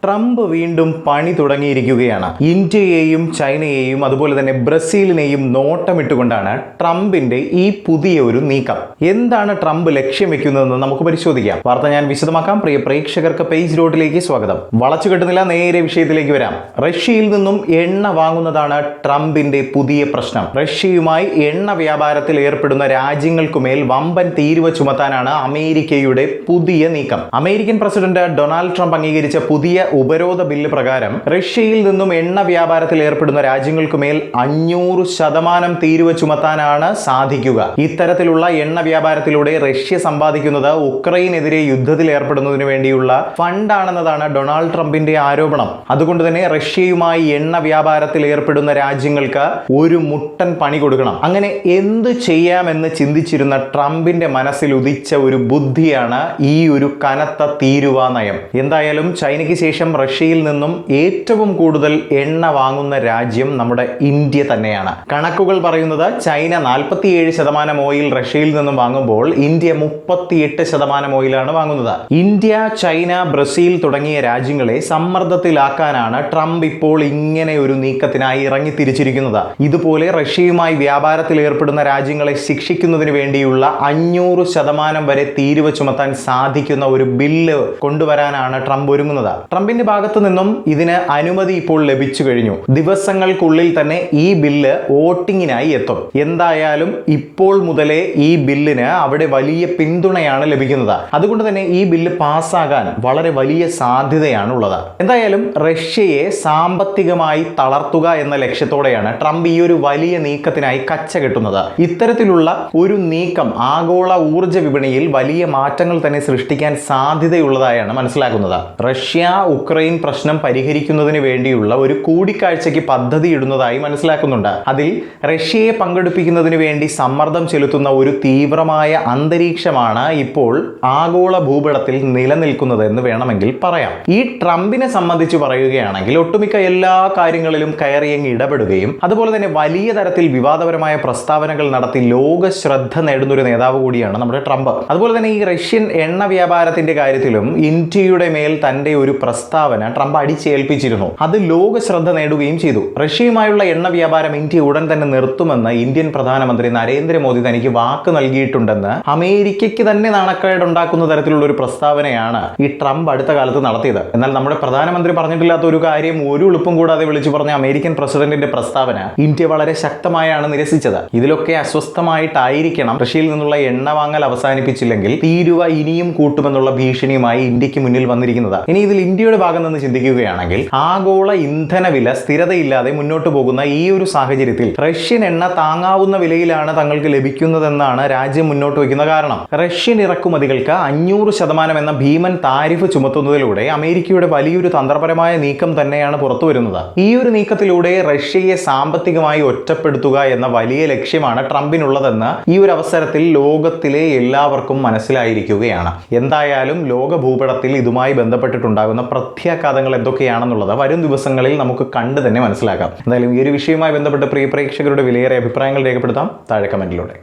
Trump വീണ്ടും പണി തുടങ്ങിയിരിക്കുകയാണ്. ഇന്ത്യയെയും ചൈനയെയും അതുപോലെ തന്നെ ബ്രസീലിനെയും നോട്ടമിട്ടുകൊണ്ടാണ് ട്രംപിന്റെ ഈ പുതിയ ഒരു നീക്കം. എന്താണ് ട്രംപ് ലക്ഷ്യം വെക്കുന്നതെന്ന് നമുക്ക് പരിശോധിക്കാം. വാർത്ത ഞാൻ വിശദമാക്കാം. പ്രിയ പ്രേക്ഷകർക്ക് പേജ് റോഡിലേക്ക് സ്വാഗതം. വളച്ചു കെട്ടുന്നില്ല, നേരെ വിഷയത്തിലേക്ക് വരാം. റഷ്യയിൽ നിന്നും എണ്ണ വാങ്ങുന്നതാണ് ട്രംപിന്റെ പുതിയ പ്രശ്നം. റഷ്യയുമായി എണ്ണ വ്യാപാരത്തിൽ ഏർപ്പെടുന്ന രാജ്യങ്ങൾക്കുമേൽ വമ്പൻ തീരുവ ചുമത്താനാണ് അമേരിക്കയുടെ പുതിയ നീക്കം. അമേരിക്കൻ പ്രസിഡന്റ് ഡൊണാൾഡ് ട്രംപ് അംഗീകരിച്ച പുതിയ ഉപരോധ ബില്ല് പ്രകാരം റഷ്യയിൽ നിന്നും എണ്ണ വ്യാപാരത്തിൽ ഏർപ്പെടുന്ന രാജ്യങ്ങൾക്കുമേൽ 500% തീരുവ ചുമത്താനാണ് സാധിക്കുക. ഇത്തരത്തിലുള്ള എണ്ണ വ്യാപാരത്തിലൂടെ റഷ്യ സമ്പാദിക്കുന്നത് ഉക്രൈനെതിരെ യുദ്ധത്തിൽ ഏർപ്പെടുന്നതിന് വേണ്ടിയുള്ള ഫണ്ടാണെന്നതാണ് ഡൊണാൾഡ് ട്രംപിന്റെ ആരോപണം. അതുകൊണ്ട് തന്നെ റഷ്യയുമായി എണ്ണ വ്യാപാരത്തിൽ ഏർപ്പെടുന്ന രാജ്യങ്ങൾക്ക് ഒരു മുട്ടൻ പണി കൊടുക്കണം. അങ്ങനെ എന്ത് ചെയ്യാമെന്ന് ചിന്തിച്ചിരുന്ന ട്രംപിന്റെ മനസ്സിൽ ഉദിച്ച ഒരു ബുദ്ധിയാണ് ഈ ഒരു കനത്ത തീരുവ നയം. എന്തായാലും ചൈനയ്ക്ക് ശേഷം റഷ്യയിൽ നിന്നും ഏറ്റവും കൂടുതൽ എണ്ണ വാങ്ങുന്ന രാജ്യം നമ്മുടെ ഇന്ത്യ തന്നെയാണ്. കണക്കുകൾ പറയുന്നത് ചൈന 47% ഓയിൽ റഷ്യയിൽ നിന്നും വാങ്ങുമ്പോൾ ഇന്ത്യ 38% ഓയിലാണ് വാങ്ങുന്നത്. ഇന്ത്യ, ചൈന, ബ്രസീൽ തുടങ്ങിയ രാജ്യങ്ങളെ സമ്മർദ്ദത്തിലാക്കാനാണ് ട്രംപ് ഇപ്പോൾ ഇങ്ങനെ ഒരു നീക്കത്തിനായി ഇറങ്ങി തിരിച്ചിരിക്കുന്നത്. ഇതുപോലെ റഷ്യയുമായി വ്യാപാരത്തിൽ ഏർപ്പെടുന്ന രാജ്യങ്ങളെ ശിക്ഷിക്കുന്നതിന് വേണ്ടിയുള്ള 500% വരെ തീരുവ ചുമത്താൻ സാധിക്കുന്ന ഒരു ബില്ല് കൊണ്ടുവരാനാണ് ട്രംപ് ഒരുങ്ങുന്നത്. ട്രംപിന്റെ ഭാഗത്തു നിന്നും ഇതിന് അനുമതി ഇപ്പോൾ ലഭിച്ചു കഴിഞ്ഞു. ദിവസങ്ങൾക്കുള്ളിൽ തന്നെ ഈ ബില്ല് വോട്ടിങ്ങിനായി എത്തും. എന്തായാലും ഇപ്പോൾ മുതലേ ഈ ബില്ലിന് അവിടെ വലിയ പിന്തുണയാണ് ലഭിക്കുന്നത്. അതുകൊണ്ട് തന്നെ ഈ ബില്ല് പാസ്സാകാൻ വളരെ വലിയ സാധ്യതയാണ് ഉള്ളത്. എന്തായാലും റഷ്യയെ സാമ്പത്തികമായി തളർത്തുക എന്ന ലക്ഷ്യത്തോടെയാണ് ട്രംപ് ഈ ഒരു വലിയ നീക്കത്തിനായി കച്ചകെട്ടുന്നത്. ഇത്തരത്തിലുള്ള ഒരു നീക്കം ആഗോള ഊർജ്ജ വിപണിയിൽ വലിയ മാറ്റങ്ങൾ തന്നെ സൃഷ്ടിക്കാൻ സാധ്യതയുള്ളതായാണ് മനസ്സിലാക്കുന്നത്. റഷ്യ ഉക്രൈൻ പ്രശ്നം പരിഹരിക്കുന്നതിന് വേണ്ടിയുള്ള ഒരു കൂടിക്കാഴ്ചയ്ക്ക് പദ്ധതിയിടുന്നതായി മനസ്സിലാക്കുന്നുണ്ട്. അതിൽ റഷ്യയെ പങ്കെടുപ്പിക്കുന്നതിന് വേണ്ടി സമ്മർദ്ദം ചെലുത്തുന്ന ഒരു തീവ്രമായ അന്തരീക്ഷമാണ് ഇപ്പോൾ ആഗോള ഭൂപടത്തിൽ നിലനിൽക്കുന്നത് എന്ന് വേണമെങ്കിൽ പറയാം. ഈ ട്രംപിനെ സംബന്ധിച്ച് പറയുകയാണെങ്കിൽ ഒട്ടുമിക്ക എല്ലാ കാര്യങ്ങളിലും കയറിയങ്ങ് ഇടപെടുകയും അതുപോലെ തന്നെ വലിയ തരത്തിൽ വിവാദപരമായ പ്രസ്താവനകൾ നടത്തി ലോക ശ്രദ്ധ നേടുന്ന ഒരു നേതാവ് കൂടിയാണ് നമ്മുടെ ട്രംപ്. അതുപോലെ തന്നെ ഈ റഷ്യൻ എണ്ണ വ്യാപാരത്തിന്റെ കാര്യത്തിലും ഇന്ത്യയുടെ മേൽ തന്റെ ഒരു പ്രസ്താവന ട്രംപ് അടിച്ചേൽപ്പിച്ചിരുന്നു. അത് ലോക ശ്രദ്ധ നേടുകയും ചെയ്തു. റഷ്യയുമായുള്ള എണ്ണ വ്യാപാരം ഇന്ത്യ ഉടൻ തന്നെ നിർത്തുമെന്ന് ഇന്ത്യൻ പ്രധാനമന്ത്രി നരേന്ദ്രമോദി തനിക്ക് വാക്ക് നൽകിയിട്ടുണ്ടെന്ന് അമേരിക്കയ്ക്ക് തന്നെ നാണക്കേടുണ്ടാക്കുന്ന തരത്തിലുള്ള ഒരു പ്രസ്താവനയാണ് ഈ ട്രംപ് അടുത്ത കാലത്ത് നടത്തിയത്. എന്നാൽ നമ്മുടെ പ്രധാനമന്ത്രി പറഞ്ഞിട്ടില്ലാത്ത ഒരു കാര്യം ഒരു എളുപ്പം കൂടാതെ വിളിച്ചു പറഞ്ഞ അമേരിക്കൻ പ്രസിഡന്റിന്റെ പ്രസ്താവന ഇന്ത്യ വളരെ ശക്തമായാണ് നിരസിച്ചത്. ഇതിലൊക്കെ അസ്വസ്ഥമായിട്ടായിരിക്കണം റഷ്യയിൽ നിന്നുള്ള എണ്ണ വാങ്ങൽ അവസാനിപ്പിച്ചില്ലെങ്കിൽ തീരുവ ഇനിയും കൂട്ടുമെന്നുള്ള ഭീഷണിയുമായി ഇന്ത്യക്ക് മുന്നിൽ വന്നിരിക്കുന്നത്. ഇനി ഇതിൽ ഇന്ത്യയുടെ ഭാഗം നിന്ന് ചിന്തിക്കുകയാണെങ്കിൽ ആഗോള ഇന്ധന വില സ്ഥിരതയില്ലാതെ മുന്നോട്ട് പോകുന്ന ഈ ഒരു സാഹചര്യത്തിൽ റഷ്യൻ എണ്ണ താങ്ങാവുന്ന വിലയിലാണ് തങ്ങൾക്ക് ലഭിക്കുന്നതെന്നാണ് രാജ്യം മുന്നോട്ട് വയ്ക്കുന്ന കാരണം. റഷ്യൻ ഇറക്കുമതികൾക്ക് 500% എന്ന ഭീമൻ താരിഫ് ചുമത്തുന്നതിലൂടെ അമേരിക്കയുടെ വലിയൊരു തന്ത്രപരമായ നീക്കം തന്നെയാണ് പുറത്തു വരുന്നത്. ഈ ഒരു നീക്കത്തിലൂടെ റഷ്യയെ സാമ്പത്തികമായി ഒറ്റപ്പെടുത്തുക എന്ന വലിയ ലക്ഷ്യമാണ് ട്രംപിനുള്ളതെന്ന് ഈ ഒരു അവസരത്തിൽ ലോകത്തിലെ എല്ലാവർക്കും മനസ്സിലായിരിക്കുകയാണ്. എന്തായാലും ലോക ഭൂപടത്തിൽ ഇതുമായി ബന്ധപ്പെട്ടിട്ടുണ്ടാകുന്ന പ്രത്യാഘാതങ്ങൾ എന്തൊക്കെയാണെന്നുള്ളത് വരും ദിവസങ്ങളിൽ നമുക്ക് കണ്ടു തന്നെ മനസ്സിലാക്കാം. എന്തായാലും ഈ ഒരു വിഷയവുമായി ബന്ധപ്പെട്ട് പ്രിയ പ്രേക്ഷകരുടെ വിലയേറിയ അഭിപ്രായങ്ങൾ രേഖപ്പെടുത്താം താഴെ കമന്റിലൂടെ.